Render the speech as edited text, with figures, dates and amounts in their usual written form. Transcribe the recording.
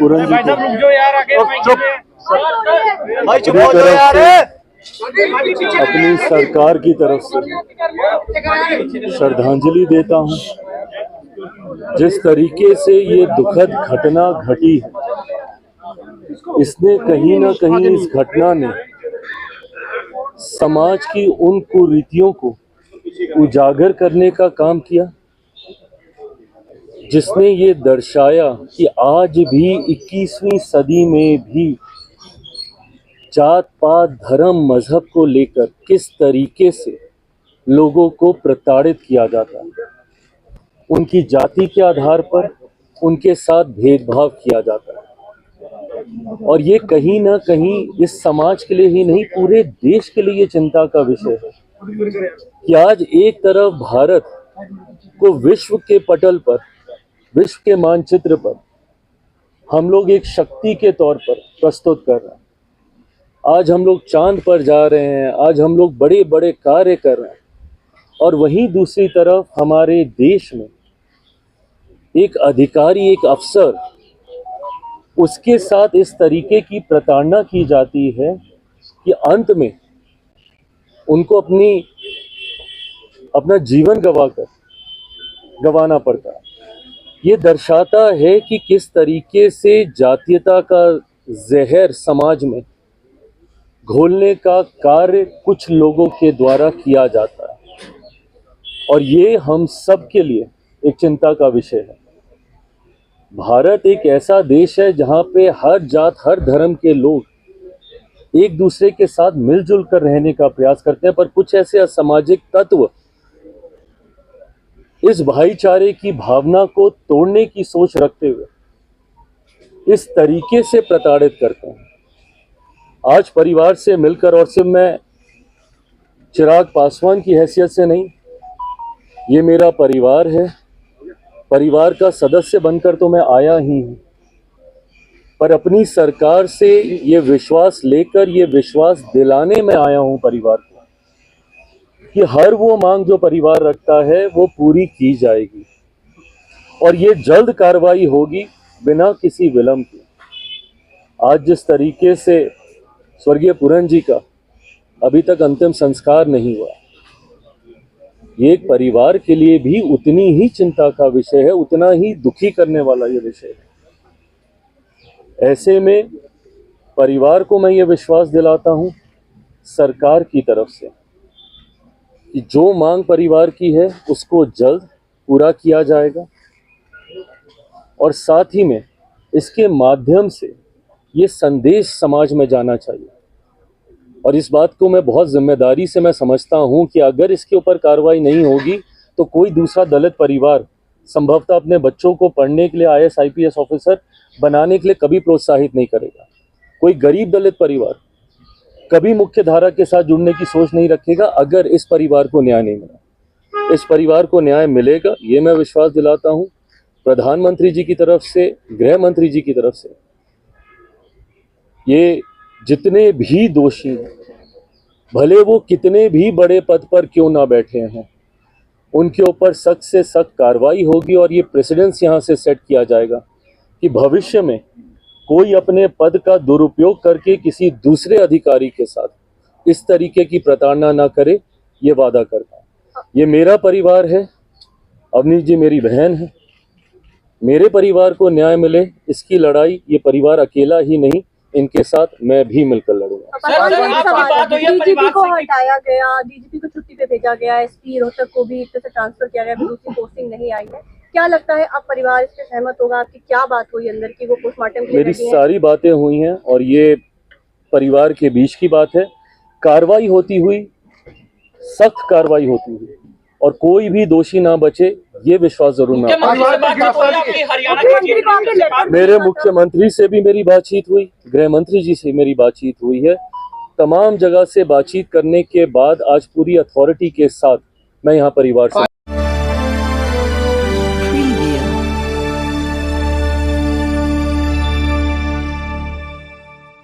पुरन जी को अपनी सरकार की तरफ से श्रद्धांजलि देता हूं। जिस तरीके से ये दुखद घटना घटी है, इसने कहीं ना कहीं, इस घटना ने समाज की उन कुरीतियों को उजागर करने का काम किया, जिसने ये दर्शाया कि आज भी 21वीं सदी में भी जात पात धर्म मजहब को लेकर किस तरीके से लोगों को प्रताड़ित किया जाता है। उनकी जाति के आधार पर उनके साथ भेदभाव किया जाता है, और ये कहीं ना कहीं इस समाज के लिए ही नहीं, पूरे देश के लिए चिंता का विषय है कि आज एक तरफ भारत को विश्व के पटल पर, विश्व के मानचित्र पर हम लोग एक शक्ति के तौर पर प्रस्तुत कर रहे हैं। आज हम लोग चांद पर जा रहे हैं, आज हम लोग बड़े बड़े कार्य कर रहे हैं, और वहीं दूसरी तरफ हमारे देश में एक अधिकारी, एक अफसर, उसके साथ इस तरीके की प्रताड़ना की जाती है कि अंत में उनको अपना जीवन गंवाना पड़ता है। ये दर्शाता है कि किस तरीके से जातीयता का जहर समाज में घोलने का कार्य कुछ लोगों के द्वारा किया जाता है, और ये हम सब के लिए एक चिंता का विषय है। भारत एक ऐसा देश है जहाँ पे हर जात, हर धर्म के लोग एक दूसरे के साथ मिलजुल कर रहने का प्रयास करते हैं, पर कुछ ऐसे असामाजिक तत्व इस भाईचारे की भावना को तोड़ने की सोच रखते हुए इस तरीके से प्रताड़ित करते हैं। आज परिवार से मिलकर, और सिर्फ मैं चिराग पासवान की हैसियत से नहीं, ये मेरा परिवार है, परिवार का सदस्य बनकर तो मैं आया ही हूँ, पर अपनी सरकार से ये विश्वास लेकर, ये विश्वास दिलाने में आया हूँ परिवार को कि हर वो मांग जो परिवार रखता है वो पूरी की जाएगी, और ये जल्द कार्रवाई होगी बिना किसी विलंब के। आज जिस तरीके से स्वर्गीय पुरन जी का अभी तक अंतिम संस्कार नहीं हुआ, ये एक परिवार के लिए भी उतनी ही चिंता का विषय है, उतना ही दुखी करने वाला ये विषय है। ऐसे में परिवार को मैं ये विश्वास दिलाता हूँ सरकार की तरफ से कि जो मांग परिवार की है उसको जल्द पूरा किया जाएगा, और साथ ही में इसके माध्यम से ये संदेश समाज में जाना चाहिए। और इस बात को मैं बहुत जिम्मेदारी से मैं समझता हूँ कि अगर इसके ऊपर कार्रवाई नहीं होगी तो कोई दूसरा दलित परिवार संभवतः अपने बच्चों को पढ़ने के लिए IAS IPS ऑफिसर बनाने के लिए कभी प्रोत्साहित नहीं करेगा। कोई गरीब दलित परिवार कभी मुख्य धारा के साथ जुड़ने की सोच नहीं रखेगा अगर इस परिवार को न्याय नहीं मिला। इस परिवार को न्याय मिलेगा, ये मैं विश्वास दिलाता हूँ। प्रधानमंत्री जी की तरफ से, गृह मंत्री जी की तरफ से, ये जितने भी दोषी हैं, भले वो कितने भी बड़े पद पर क्यों ना बैठे हैं, उनके ऊपर सख्त से सख्त कार्रवाई होगी, और ये प्रेसिडेंस यहाँ से सेट किया जाएगा कि भविष्य में कोई अपने पद का दुरुपयोग करके किसी दूसरे अधिकारी के साथ इस तरीके की प्रताड़ना ना करे। ये वादा करता हूँ। ये मेरा परिवार है, अवनी जी मेरी बहन है, मेरे परिवार को न्याय मिले, इसकी लड़ाई ये परिवार अकेला ही नहीं, इनके साथ मैं भी मिलकर लड़ूंगा। डीजीपी को हटाया गया, डीजीपी को छुट्टी पे भेजा गया, एसपी रोहतक को भी इतने से ट्रांसफर किया गया, दूसरी पोस्टिंग नहीं आई है। क्या लगता है अब परिवार इससे सहमत होगा? आपकी क्या बात हुई अंदर की, वो पोस्टमार्टम के लिए? मेरी सारी बातें हुई हैं, और ये परिवार के बीच की बात है। कार्रवाई होती हुई, सख्त कार्रवाई होती हुई, और कोई भी दोषी ना बचे, ये विश्वास जरूर मैं। मेरे मुख्यमंत्री से भी मेरी बातचीत हुई, गृह मंत्री जी से मेरी बातचीत हुई है। तमाम जगह से बातचीत करने के बाद आज पूरी अथॉरिटी के साथ मैं यहाँ परिवार से